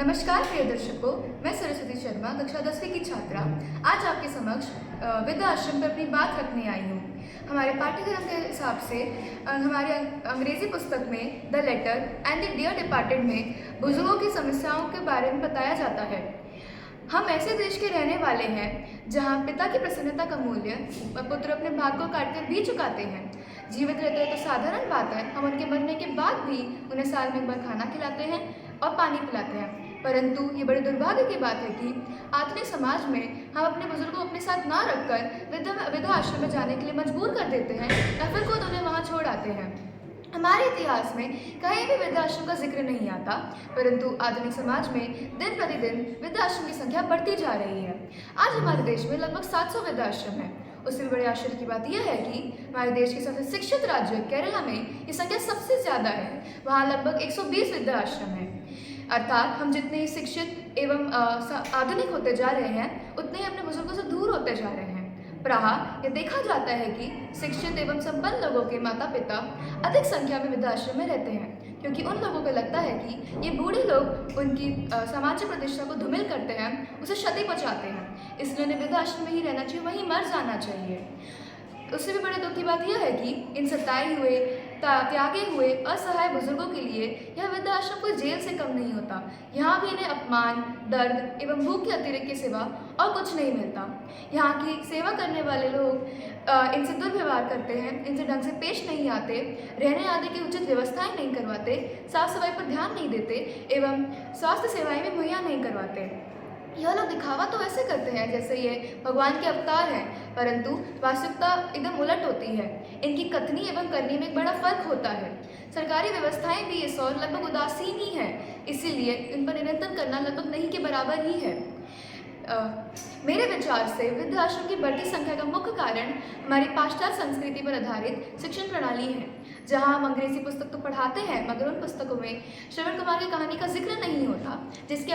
नमस्कार प्रिय दर्शकों, मैं सरस्वती शर्मा कक्षा 10वीं की छात्रा आज आपके समक्ष वृद्ध आश्रम पर अपनी बात रखने आई हूँ। हमारे पाठ्यक्रम के हिसाब से हमारे अंग्रेजी पुस्तक में the letter and the dear departed में बुजुर्गों की समस्याओं के बारे में बताया जाता है। हम ऐसे देश के रहने वाले हैं जहाँ पिता की प्रसन्नता का मूल्य पुत्र अपने भाग को काटकर भी चुकाते हैं। जीवित रहते हैं तो साधारण बात है, हम उनके मरने के बाद भी उन्हें साल में एक बार खाना खिलाते हैं और पानी पिलाते हैं। परंतु ये बड़े दुर्भाग्य की बात है कि आधुनिक समाज में हम अपने बुजुर्गों को अपने साथ ना रखकर वृद्धाश्रम में जाने के लिए मजबूर कर देते हैं या फिर खुद उन्हें वहाँ छोड़ आते हैं। हमारे इतिहास में कहीं भी वृद्धाश्रम का जिक्र नहीं आता, परंतु आधुनिक समाज में दिन प्रतिदिन वृद्धाश्रम की संख्या बढ़ती जा रही है। आज हमारे देश में लगभग 700 वृद्धाश्रम हैं। उससे भी बड़े आश्चर्य की बात यह है कि हमारे देश के सबसे शिक्षित राज्य केरला में ये संख्या सबसे ज़्यादा है। वहाँ लगभग 120 वृद्धाश्रम हैं। अर्थात हम जितने ही शिक्षित एवं आधुनिक होते जा रहे हैं, उतने ही अपने बुजुर्गों से दूर होते जा रहे हैं। प्रायः यह देखा जाता है कि शिक्षित एवं संपन्न लोगों के माता पिता अधिक संख्या में वृद्धाश्रम में रहते हैं, क्योंकि उन लोगों को लगता है कि ये बूढ़े लोग उनकी सामाजिक प्रतिष्ठा को धूमिल करते हैं, उसे क्षति पहुँचाते हैं, इसलिए उन्हें वृद्धाश्रम में ही रहना चाहिए, वहीं मर जाना चाहिए। उससे भी बड़े दुख की बात यह है कि इन सताए हुए, त्यागे हुए असहाय बुजुर्गों के लिए यह वृद्धाश्रम कोई जेल से कम नहीं होता। यहाँ भी इन्हें अपमान, दर्द एवं भूख के अतिरिक्त के सिवा और कुछ नहीं मिलता। यहाँ की सेवा करने वाले लोग इनसे दुर्व्यवहार करते हैं, इनसे ढंग से पेश नहीं आते, रहने आदि की उचित व्यवस्थाएं नहीं करवाते, साफ सफाई पर ध्यान नहीं देते एवं स्वास्थ्य सेवाएं भी मुहैया नहीं करवाते। यह लोग दिखावा तो ऐसे करते हैं जैसे ये भगवान के अवतार हैं, परंतु वास्तविकता एकदम उलट होती है। इनकी कथनी एवं करनी में एक बड़ा फर्क होता है। सरकारी व्यवस्थाएं भी इस ओर लगभग उदासीन ही है, इसीलिए इन पर नियंत्रण करना लगभग नहीं के बराबर ही है। मेरे विचार से वृद्धाश्रम की बढ़ती संख्या का मुख्य कारण हमारी पाश्चात्य संस्कृति पर आधारित शिक्षण प्रणाली है, जहां हम अंग्रेजी पुस्तक तो पढ़ाते हैं मगर उन पुस्तकों में श्रवण कुमार की कहानी का जिक्र नहीं होता, जिसके